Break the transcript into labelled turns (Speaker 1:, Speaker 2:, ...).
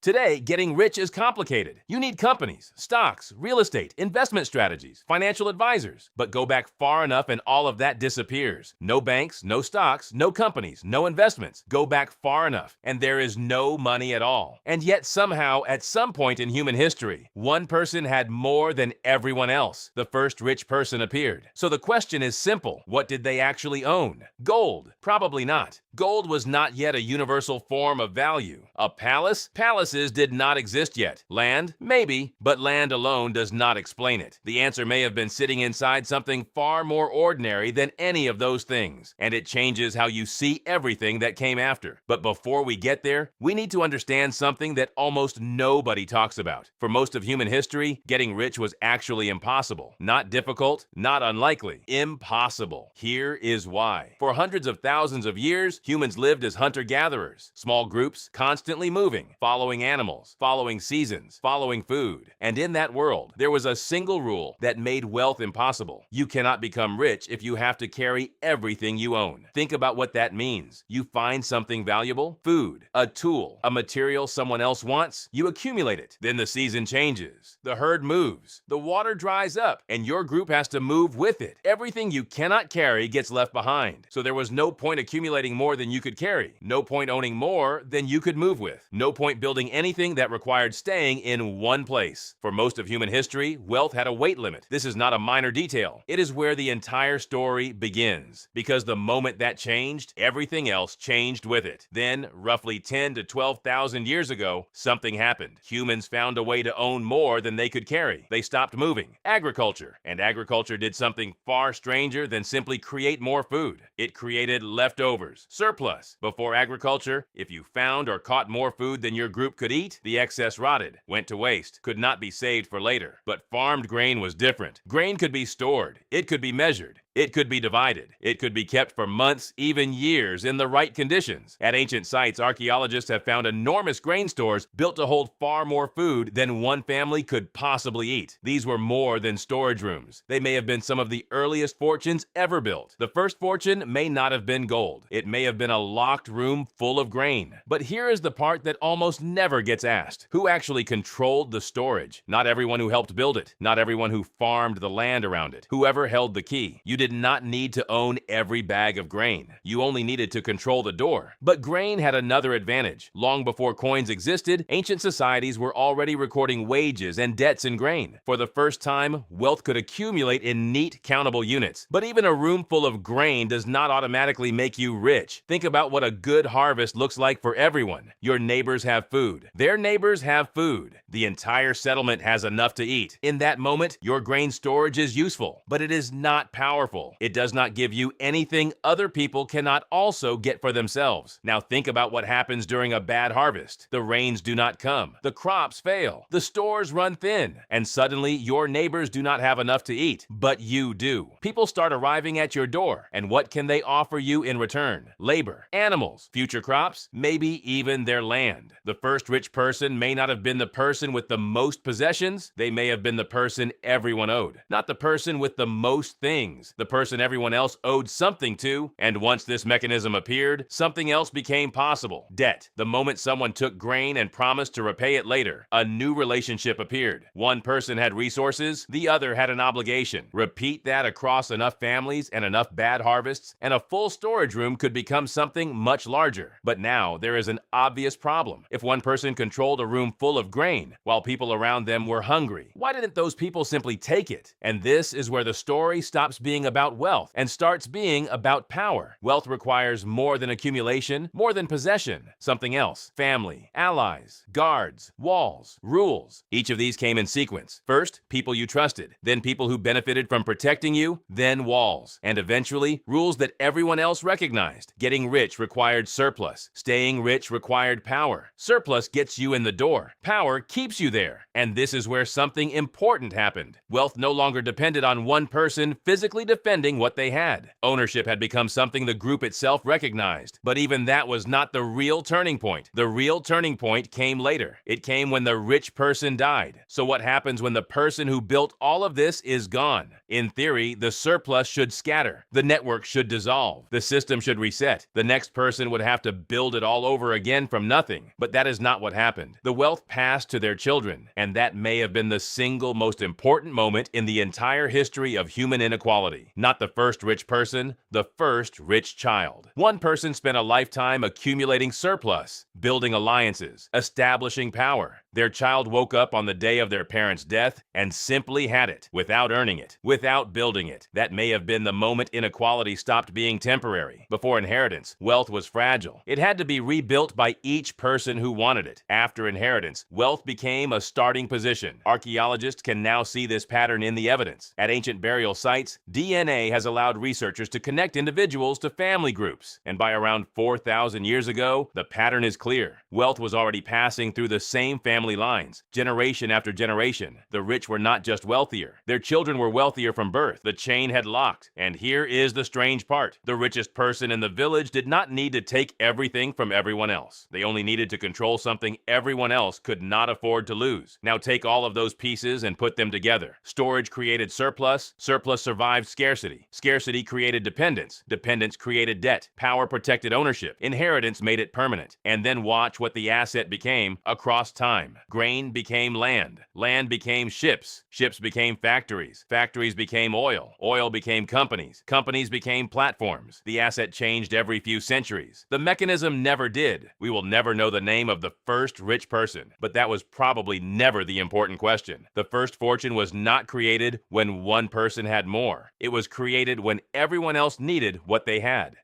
Speaker 1: Today, getting rich is complicated. You need companies, stocks, real estate, investment strategies, financial advisors. But go back far enough and all of that disappears. No banks, no stocks, no companies, no investments. Go back far enough and there is no money at all. And yet somehow, at some point in human history, one person had more than everyone else. The first rich person appeared. So the question is simple. What did they actually own? Gold? Probably not. Gold was not yet a universal form of value. A palace? Palaces did not exist yet. Land? Maybe, but land alone does not explain it. The answer may have been sitting inside something far more ordinary than any of those things, and it changes how you see everything that came after. But before we get there, we need to understand something that almost nobody talks about. For most of human history, getting rich was actually impossible. Not difficult, not unlikely. Impossible. Here is why. For hundreds of thousands of years, humans lived as hunter-gatherers, small groups constantly moving, following animals, following seasons, following food. And in that world, there was a single rule that made wealth impossible. You cannot become rich if you have to carry everything you own. Think about what that means. You find something valuable, food, a tool, a material someone else wants, you accumulate it. Then the season changes, the herd moves, the water dries up, and your group has to move with it. Everything you cannot carry gets left behind. So there was no point accumulating more than you could carry. No point owning more than you could move with. No point building anything that required staying in one place. For most of human history, wealth had a weight limit. This is not a minor detail. It is where the entire story begins. Because the moment that changed, everything else changed with it. Then, roughly 10 to 12,000 years ago, something happened. Humans found a way to own more than they could carry. They stopped moving. Agriculture. And agriculture did something far stranger than simply create more food. It created leftovers. Surplus. Before agriculture, if you found or caught more food than your group could eat, the excess rotted, went to waste, could not be saved for later. But farmed grain was different. Grain could be stored. It could be measured. It could be divided. It could be kept for months, even years, in the right conditions. At ancient sites, archaeologists have found enormous grain stores built to hold far more food than one family could possibly eat. These were more than storage rooms. They may have been some of the earliest fortunes ever built. The first fortune may not have been gold. It may have been a locked room full of grain. But here is the part that almost never gets asked. Who actually controlled the storage? Not everyone who helped build it. Not everyone who farmed the land around it. Whoever held the key. You did not need to own every bag of grain. You only needed to control the door. But grain had another advantage. Long before coins existed, ancient societies were already recording wages and debts in grain. For the first time, wealth could accumulate in neat, countable units. But even a room full of grain does not automatically make you rich. Think about what a good harvest looks like for everyone. Your neighbors have food. Their neighbors have food. The entire settlement has enough to eat. In that moment, your grain storage is useful, but it is not powerful. It does not give you anything other people cannot also get for themselves. Now think about what happens during a bad harvest. The rains do not come. The crops fail. The stores run thin. And suddenly your neighbors do not have enough to eat, but you do. People start arriving at your door. And what can they offer you in return? Labor, animals, future crops, maybe even their land. The first rich person may not have been the person with the most possessions. They may have been the person everyone owed. Not the person with the most things. The person everyone else owed something to, and once this mechanism appeared, something else became possible. Debt. The moment someone took grain and promised to repay it later, a new relationship appeared. One person had resources, the other had an obligation. Repeat that across enough families and enough bad harvests, and a full storage room could become something much larger. But now there is an obvious problem. If one person controlled a room full of grain, while people around them were hungry, why didn't those people simply take it? And this is where the story stops being about wealth and starts being about power. Wealth requires more than accumulation, more than possession. Something else. Family, allies, guards, walls, rules. Each of these came in sequence. First, people you trusted. Then people who benefited from protecting you. Then walls. And eventually, rules that everyone else recognized. Getting rich required surplus. Staying rich required power. Surplus gets you in the door. Power keeps you there. And this is where something important happened. Wealth no longer depended on one person physically defending defending what they had. Ownership had become something the group itself recognized. But even that was not the real turning point. The real turning point came later. It came when the rich person died. So what happens when the person who built all of this is gone? In theory, the surplus should scatter. The network should dissolve. The system should reset. The next person would have to build it all over again from nothing. But that is not what happened. The wealth passed to their children, and that may have been the single most important moment in the entire history of human inequality. Not the first rich person, the first rich child. One person spent a lifetime accumulating surplus, building alliances, establishing power. Their child woke up on the day of their parents' death and simply had it, without earning it, without building it. That may have been the moment inequality stopped being temporary. Before inheritance, wealth was fragile. It had to be rebuilt by each person who wanted it. After inheritance, wealth became a starting position. Archaeologists can now see this pattern in the evidence. At ancient burial sites, DNA has allowed researchers to connect individuals to family groups. And by around 4,000 years ago, the pattern is clear. Wealth was already passing through the same family lines, generation after generation. The rich were not just wealthier. Their children were wealthier from birth. The chain had locked. And here is the strange part. The richest person in the village did not need to take everything from everyone else. They only needed to control something everyone else could not afford to lose. Now take all of those pieces and put them together. Storage created surplus. Surplus survived scarcity. Scarcity created dependence. Dependence created debt. Power protected ownership. Inheritance made it permanent. And then watch what the asset became across time. Grain became land. Land became ships. Ships became factories. Factories became oil. Oil became companies. Companies became platforms. The asset changed every few centuries. The mechanism never did. We will never know the name of the first rich person, but that was probably never the important question. The first fortune was not created when one person had more. It was created when everyone else needed what they had.